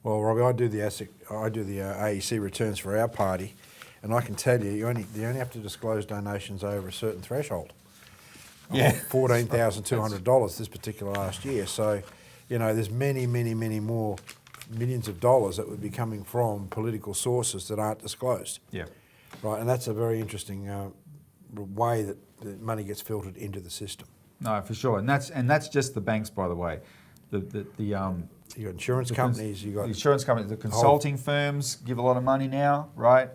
Well, Robbie, I do the AEC returns for our party, and I can tell you, you only have to disclose donations over a certain threshold. Yeah, $14,200 this particular last year. So you know, there's many, many, many more millions of dollars that would be coming from political sources that aren't disclosed. Yeah. Right, and that's a very interesting way that the money gets filtered into the system. No, for sure, and that's just the banks, by the way. You got insurance companies, you got the insurance companies, the consulting firms give a lot of money now, right?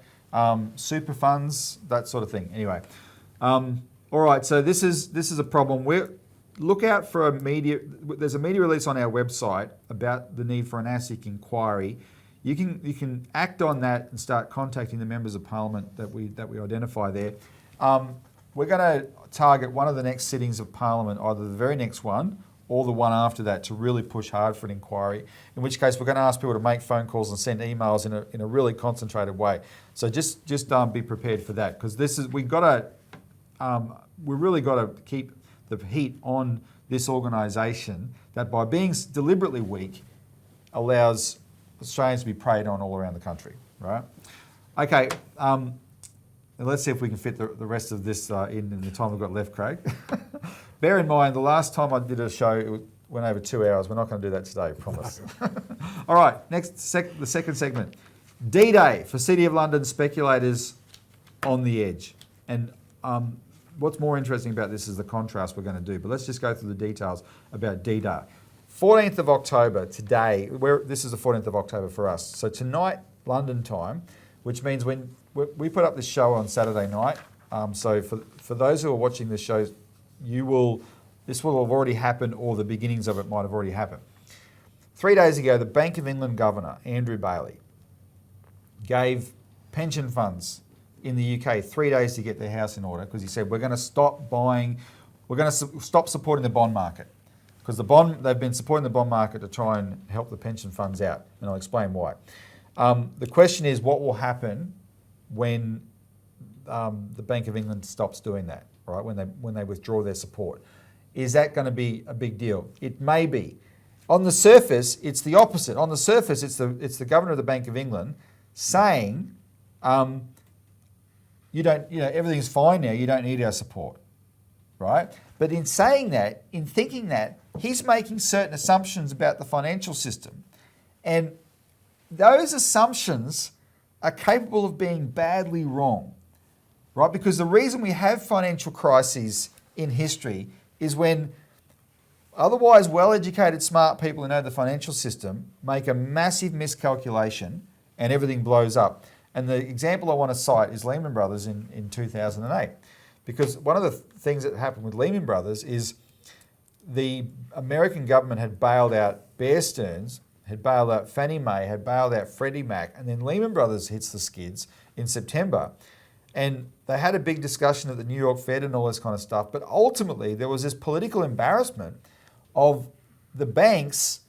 Super funds, that sort of thing. Anyway, all right. So this is a problem. Look out for a media. There's a media release on our website about the need for an ASIC inquiry. You can act on that and start contacting the members of Parliament that we identify there. We're going to target one of the next sittings of Parliament, either the very next one or the one after that, to really push hard for an inquiry, in which case we're going to ask people to make phone calls and send emails in a really concentrated way. So just be prepared for that, because we really got to keep the heat on this organisation that, by being deliberately weak, allows Australians to be preyed on all around the country, right? Okay, let's see if we can fit the rest of this in the time we've got left, Craig. Bear in mind, the last time I did a show, it went over 2 hours. We're not going to do that today, promise. All right, the second segment. D-Day for City of London speculators on the edge. And what's more interesting about this is the contrast we're going to do. But let's just go through the details about D-Day. 14th of October, today, this is the 14th of October for us. So tonight, London time, which means when we put up this show on Saturday night. So for those who are watching this show, this will have already happened, or the beginnings of it might have already happened. 3 days ago, the Bank of England Governor, Andrew Bailey, gave pension funds in the UK 3 days to get their house in order, because he said, we're going to stop supporting the bond market, because they've been supporting the bond market to try and help the pension funds out, and I'll explain why. The question is, what will happen when the Bank of England stops doing that, right? When they withdraw their support, is that going to be a big deal? It may be. On the surface, it's the opposite. On the surface, it's the governor of the Bank of England saying, everything's fine now. You don't need our support, right? But in saying that, in thinking that, he's making certain assumptions about the financial system, and those assumptions are capable of being badly wrong, right? Because the reason we have financial crises in history is when otherwise well-educated, smart people who know the financial system make a massive miscalculation and everything blows up. And the example I want to cite is Lehman Brothers in 2008. Because one of the things that happened with Lehman Brothers is the American government had bailed out Bear Stearns, had bailed out Fannie Mae, had bailed out Freddie Mac, and then Lehman Brothers hits the skids in September. And they had a big discussion at the New York Fed and all this kind of stuff. But ultimately, there was this political embarrassment of the banks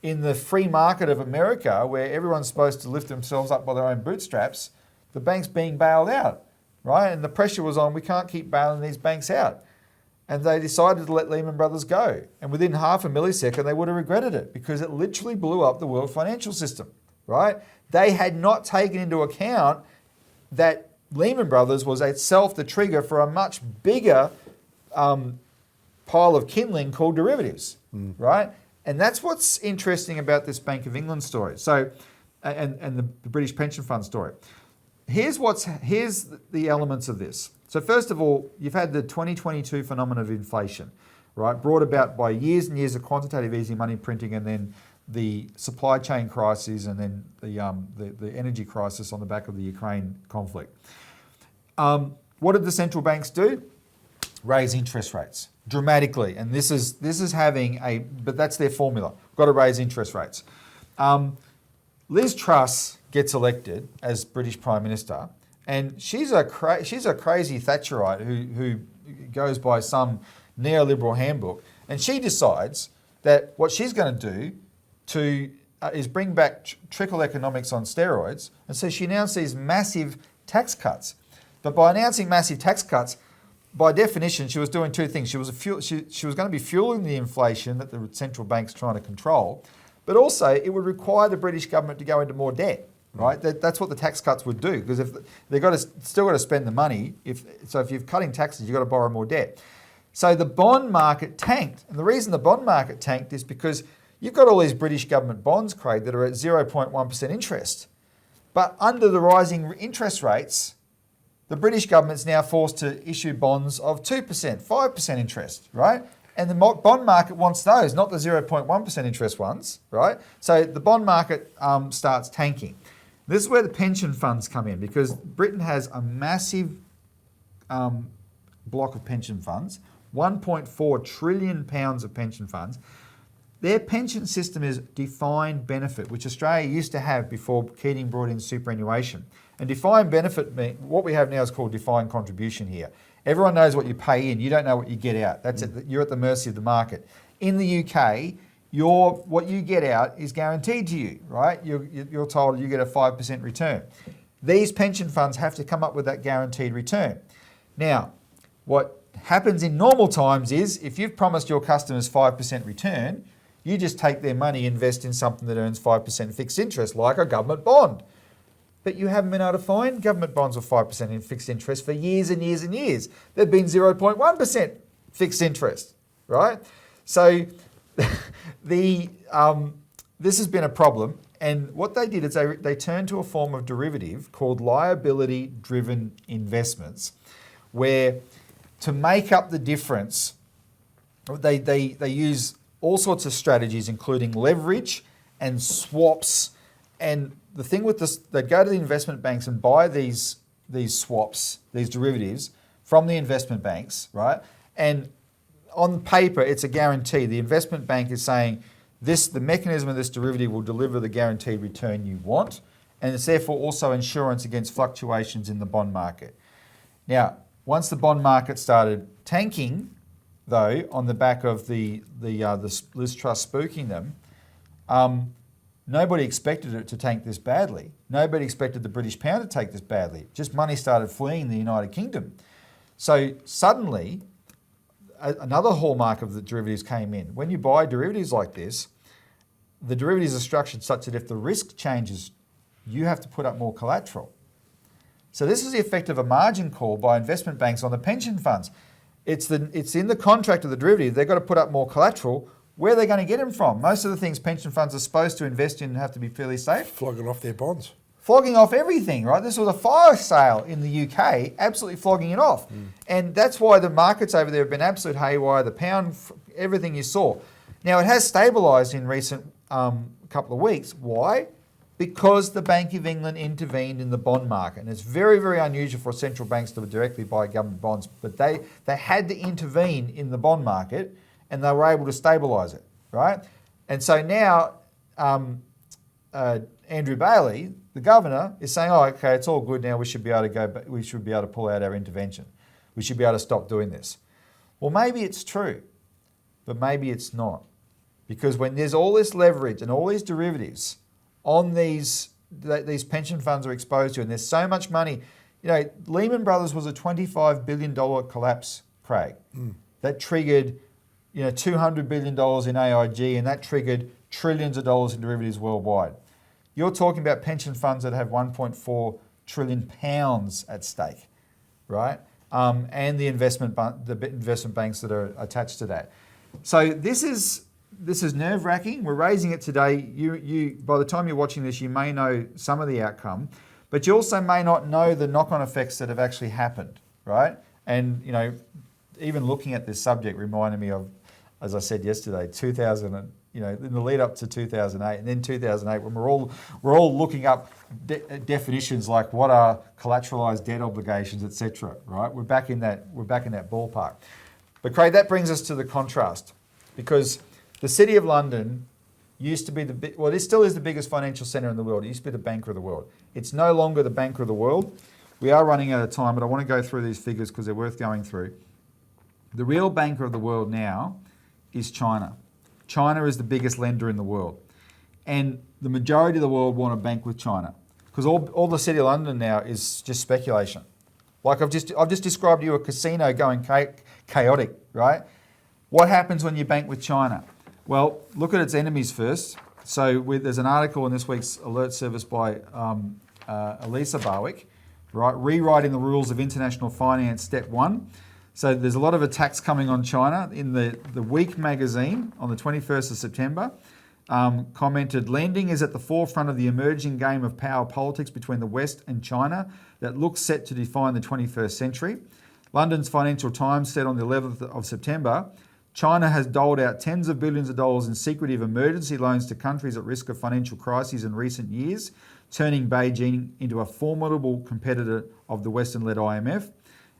in the free market of America, where everyone's supposed to lift themselves up by their own bootstraps, the banks being bailed out, right? And the pressure was on, we can't keep bailing these banks out. And they decided to let Lehman Brothers go. And within half a millisecond, they would have regretted it, because it literally blew up the world financial system, right? They had not taken into account that Lehman Brothers was itself the trigger for a much bigger pile of kindling called derivatives, right? And that's what's interesting about this Bank of England story. So, and the British pension fund story. Here's the elements of this. So first of all, you've had the 2022 phenomenon of inflation, right? Brought about by years and years of quantitative easy money printing, and then the supply chain crises, and then the energy crisis on the back of the Ukraine conflict. What did the central banks do? Raise interest rates dramatically, and this is having but that's their formula. Got to raise interest rates. Liz Truss gets elected as British Prime Minister, and she's a crazy Thatcherite who goes by some neoliberal handbook, and she decides that what she's going to do is bring back trickle economics on steroids, and so she announced these massive tax cuts. But by announcing massive tax cuts, by definition, she was doing two things. She was going to be fueling the inflation that the central bank's trying to control, but also it would require the British government to go into more debt, right? That's what the tax cuts would do, because if they've still got to spend the money. If you're cutting taxes, you've got to borrow more debt. So the bond market tanked, and the reason the bond market tanked is because You've got all these British government bonds, Craig, that are at 0.1% interest. But under the rising interest rates, the British government's now forced to issue bonds of 2%, 5% interest, right? And the bond market wants those, not the 0.1% interest ones, right? So the bond market starts tanking. This is where the pension funds come in, because Britain has a massive block of pension funds, 1.4 trillion pounds of pension funds. Their pension system is defined benefit, which Australia used to have before Keating brought in superannuation. And defined benefit, what we have now is called defined contribution here. Everyone knows what you pay in, you don't know what you get out. That's it. You're at the mercy of the market. In the UK, what you get out is guaranteed to you, right? You're told you get a 5% return. These pension funds have to come up with that guaranteed return. Now, what happens in normal times is if you've promised your customers 5% return, you just take their money, invest in something that earns 5% fixed interest, like a government bond. But you haven't been able to find government bonds with 5% in fixed interest for years and years and years. They've been 0.1% fixed interest, right? So this has been a problem. And what they did is they turned to a form of derivative called liability-driven investments, where to make up the difference, they use all sorts of strategies, including leverage and swaps. And the thing with this, they'd go to the investment banks and buy these swaps, these derivatives from the investment banks, right? And on paper, it's a guarantee. The investment bank is saying the mechanism of this derivative will deliver the guaranteed return you want, and it's therefore also insurance against fluctuations in the bond market. Now, once the bond market started tanking, though, on the back of the Liz Truss spooking them, nobody expected it to tank this badly. Nobody expected the British pound to take this badly. Just money started fleeing the United Kingdom. So suddenly, another hallmark of the derivatives came in. When you buy derivatives like this, the derivatives are structured such that if the risk changes, you have to put up more collateral. So this is the effect of a margin call by investment banks on the pension funds. It's in the contract of the derivative. They've got to put up more collateral. Where are they going to get them from? Most of the things pension funds are supposed to invest in have to be fairly safe. Flogging off their bonds. Flogging off everything, right? This was a fire sale in the UK, absolutely flogging it off. And that's why the markets over there have been absolute haywire, the pound, everything you saw. Now, it has stabilised in recent couple of weeks. Why? Because the Bank of England intervened in the bond market. And it's very, very unusual for central banks to directly buy government bonds, but they had to intervene in the bond market and they were able to stabilise it, right? And so now Andrew Bailey, the governor, is saying, oh, okay, it's all good now, we should be able to pull out our intervention. We should be able to stop doing this. Well, maybe it's true, but maybe it's not. Because when there's all this leverage and all these derivatives on these pension funds are exposed to, and there's so much money. You know, Lehman Brothers was a $25 billion collapse, Craig. That triggered, $200 billion in AIG, and that triggered trillions of dollars in derivatives worldwide. You're talking about pension funds that have 1.4 trillion pounds at stake, right? And the investment banks that are attached to that. So this is nerve-wracking. We're raising it today. You by the time you're watching this, you may know some of the outcome, but you also may not know the knock-on effects that have actually happened, right? And even looking at this subject reminded me of, as I said yesterday, 2000. In the lead up to 2008, and then 2008, when we're all looking up definitions like what are collateralized debt obligations, etc. Right? We're back in that ballpark. But Craig, that brings us to the contrast, because the City of London used to be it still is the biggest financial centre in the world. It used to be the banker of the world. It's no longer the banker of the world. We are running out of time, but I want to go through these figures because they're worth going through. The real banker of the world now is China. China is the biggest lender in the world. And the majority of the world want to bank with China, because all the City of London now is just speculation. Like I've just described to you a casino going chaotic, right? What happens when you bank with China? Well, look at its enemies first. So there's an article in this week's alert service by Elisa Barwick, right? Rewriting the rules of international finance, step 1. So there's a lot of attacks coming on China. In the Week magazine on the 21st of September, commented, lending is at the forefront of the emerging game of power politics between the West and China that looks set to define the 21st century. London's Financial Times said on the 11th of September, China has doled out tens of billions of dollars in secretive emergency loans to countries at risk of financial crises in recent years, turning Beijing into a formidable competitor of the Western-led IMF.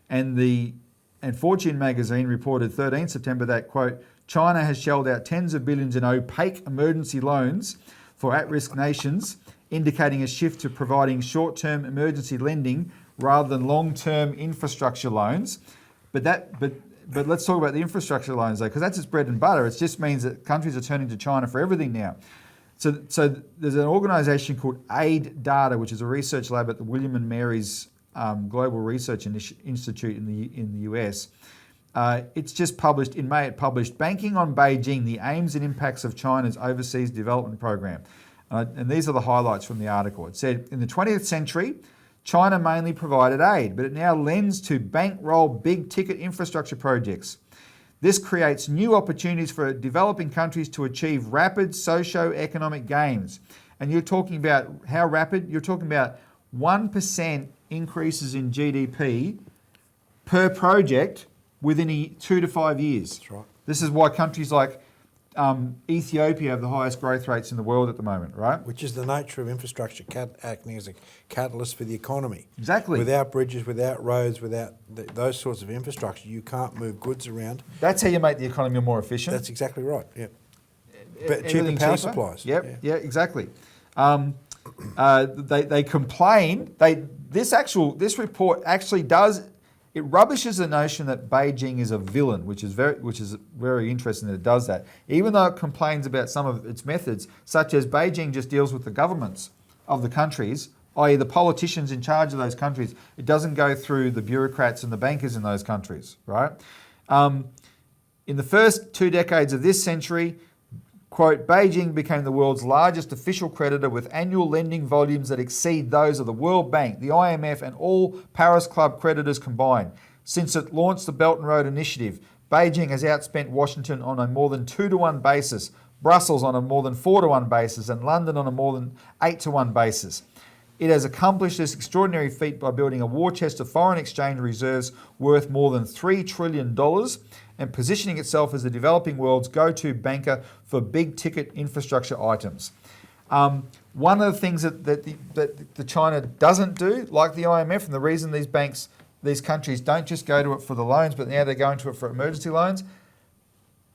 And Fortune magazine reported 13 September that, quote, China has shelled out tens of billions in opaque emergency loans for at-risk nations, indicating a shift to providing short-term emergency lending rather than long-term infrastructure loans. But let's talk about the infrastructure loans though, because that's its bread and butter. It just means that countries are turning to China for everything now. So there's an organisation called Aid Data, which is a research lab at the William and Mary's Global Research Institute in the US. It's just published, in May it published Banking on Beijing, the Aims and Impacts of China's Overseas Development Program. And these are the highlights from the article. It said, in the 20th century, China mainly provided aid, but it now lends to bankroll big-ticket infrastructure projects. This creates new opportunities for developing countries to achieve rapid socio-economic gains. And you're talking about how rapid? You're talking about 1% increases in GDP per project within 2 to 5 years. That's right. This is why countries like Ethiopia have the highest growth rates in the world at the moment, right? Which is the nature of infrastructure, acting as a catalyst for the economy. Exactly. Without bridges, without roads, without those sorts of infrastructure, you can't move goods around. That's how you make the economy more efficient. That's exactly right, yeah. But Everything cheaper power supplies. Yep, yeah, exactly. They complain. This report actually does. It rubbishes the notion that Beijing is a villain, which is very interesting that it does that. Even though it complains about some of its methods, such as Beijing just deals with the governments of the countries, i.e. the politicians in charge of those countries. It doesn't go through the bureaucrats and the bankers in those countries, right? In the first 2 decades of this century, quote, Beijing became the world's largest official creditor with annual lending volumes that exceed those of the World Bank, the IMF and all Paris Club creditors combined. Since it launched the Belt and Road Initiative, Beijing has outspent Washington on a more than 2-to-1 basis, Brussels on a more than 4-to-1 basis and London on a more than 8-to-1 basis. It has accomplished this extraordinary feat by building a war chest of foreign exchange reserves worth more than $3 trillion and positioning itself as the developing world's go-to banker for big-ticket infrastructure items. One of the things that China doesn't do, like the IMF, and the reason these countries don't just go to it for the loans, but now they're going to it for emergency loans,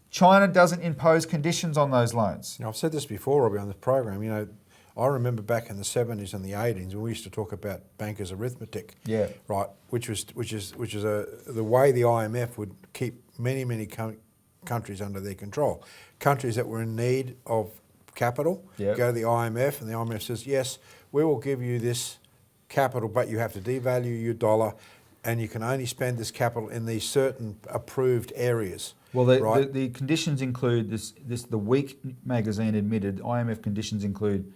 China doesn't impose conditions on those loans. Now, I've said this before, Robbie, on this program. You know, I remember back in the 70s and the 80s when we used to talk about bankers' arithmetic. Yeah. Right, which is the way the IMF would keep many countries under their control. Countries that were in need of capital go to the IMF, and the IMF says, yes, we will give you this capital, but you have to devalue your dollar, and you can only spend this capital in these certain approved areas. Well, right? the conditions include the Week magazine admitted IMF conditions include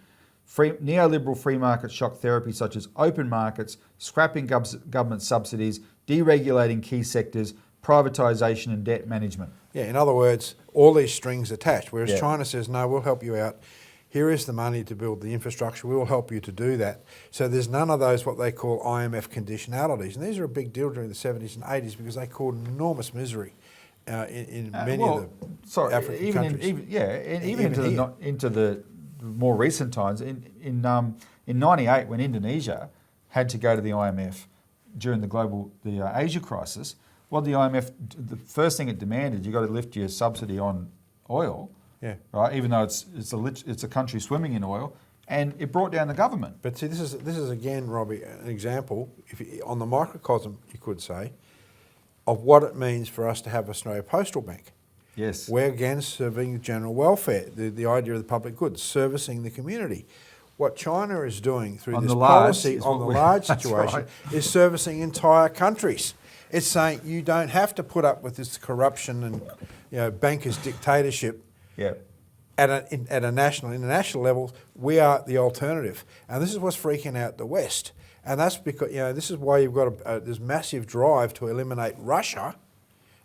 neoliberal free market shock therapy such as open markets, scrapping government subsidies, deregulating key sectors, privatisation and debt management. Yeah, in other words, all these strings attached, whereas China says, no, we'll help you out. Here is the money to build the infrastructure. We will help you to do that. So there's none of those what they call IMF conditionalities. And these are a big deal during the 70s and 80s because they caused enormous misery in many of the African countries. Even into the more recent times. In 98, when Indonesia had to go to the IMF during the Asia crisis, well, the IMF, the first thing it demanded, you got to lift your subsidy on oil, right? Even though it's a country swimming in oil, and it brought down the government. But see, this is again, Robbie, an example, on the microcosm, you could say, of what it means for us to have Australia Postal Bank. Yes. We're again serving general welfare, the idea of the public good, servicing the community. What China is doing through this policy on the large situation is servicing entire countries. It's saying you don't have to put up with this corruption and bankers' dictatorship. Yeah. At a national, international level, we are the alternative, and this is what's freaking out the West. And that's because this is why you've got this massive drive to eliminate Russia.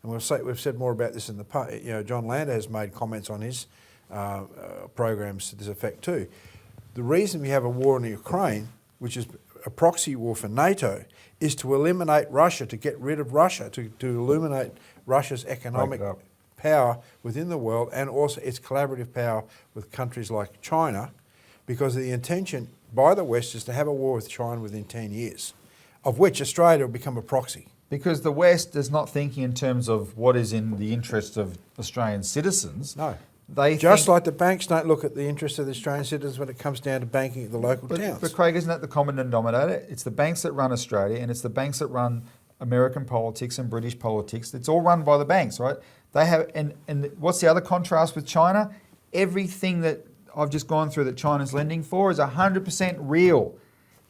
And we've said more about this in the past. John Lander has made comments on his programs to this effect too. The reason we have a war in Ukraine, which is a proxy war for NATO, is to eliminate Russia, to get rid of Russia, to eliminate Russia's economic Break it up. power within the world and also its collaborative power with countries like China, because the intention by the West is to have a war with China within 10 years, of which Australia will become a proxy. Because the West is not thinking in terms of what is in the interest of Australian citizens. No. They Just think, like the banks don't look at the interests of the Australian citizens when it comes down to banking at the local towns. but Craig, isn't that the common denominator? It's the banks that run Australia, and it's the banks that run American politics and British politics. It's all run by the banks, right? They have, and what's the other contrast with China? Everything that I've just gone through that China's lending for is 100% real.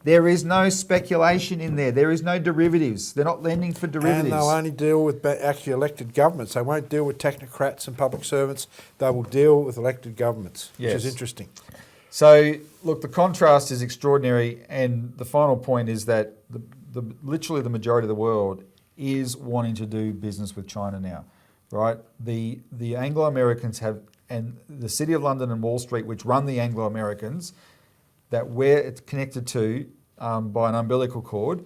There is no speculation in there. There is no derivatives. They're not lending for derivatives. And they'll only deal with actually elected governments. They won't deal with technocrats and public servants. They will deal with elected governments, which is Yes. interesting. So, look, the contrast is extraordinary, and the final point is that literally the majority of the world is wanting to do business with China now, right? The Anglo-Americans have, and the City of London and Wall Street, which run the Anglo-Americans, that we're it's connected to by an umbilical cord,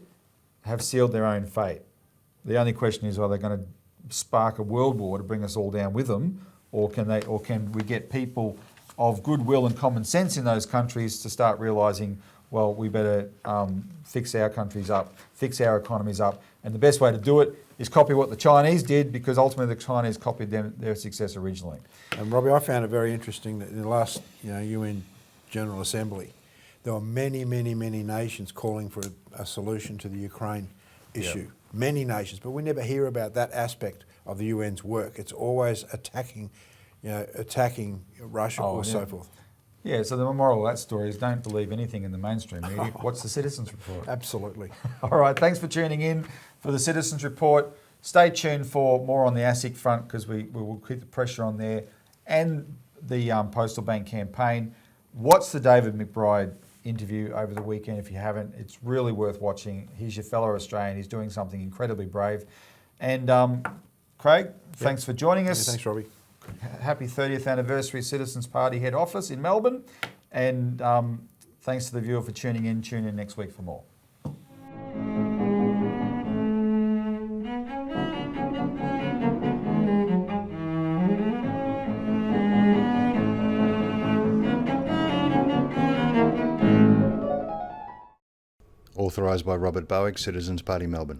have sealed their own fate. The only question is, are they going to spark a world war to bring us all down with them, or can we get people of goodwill and common sense in those countries to start realising, well, we better fix our countries up, fix our economies up, and the best way to do it is copy what the Chinese did, because ultimately the Chinese copied their success originally. And Robbie, I found it very interesting that in the last UN General Assembly, there were many, many, many nations calling for a solution to the Ukraine issue. Yep. Many nations, but we never hear about that aspect of the UN's work. It's always attacking Russia or so forth. Yeah, so the moral of that story is don't believe anything in the mainstream media. Watch the Citizens Report. Absolutely. All right, thanks for tuning in for the Citizens Report. Stay tuned for more on the ASIC front, because we will keep the pressure on there, and the Postal Bank campaign. Watch the David McBride interview over the weekend if you haven't. It's really worth watching. He's your fellow Australian. He's doing something incredibly brave. And Craig, thanks for joining us. Yeah, thanks, Robbie. Happy 30th anniversary Citizens Party head office in Melbourne. And thanks to the viewer for tuning in. Tune in next week for more. Authorised by Robert Barwick, Citizens Party, Melbourne.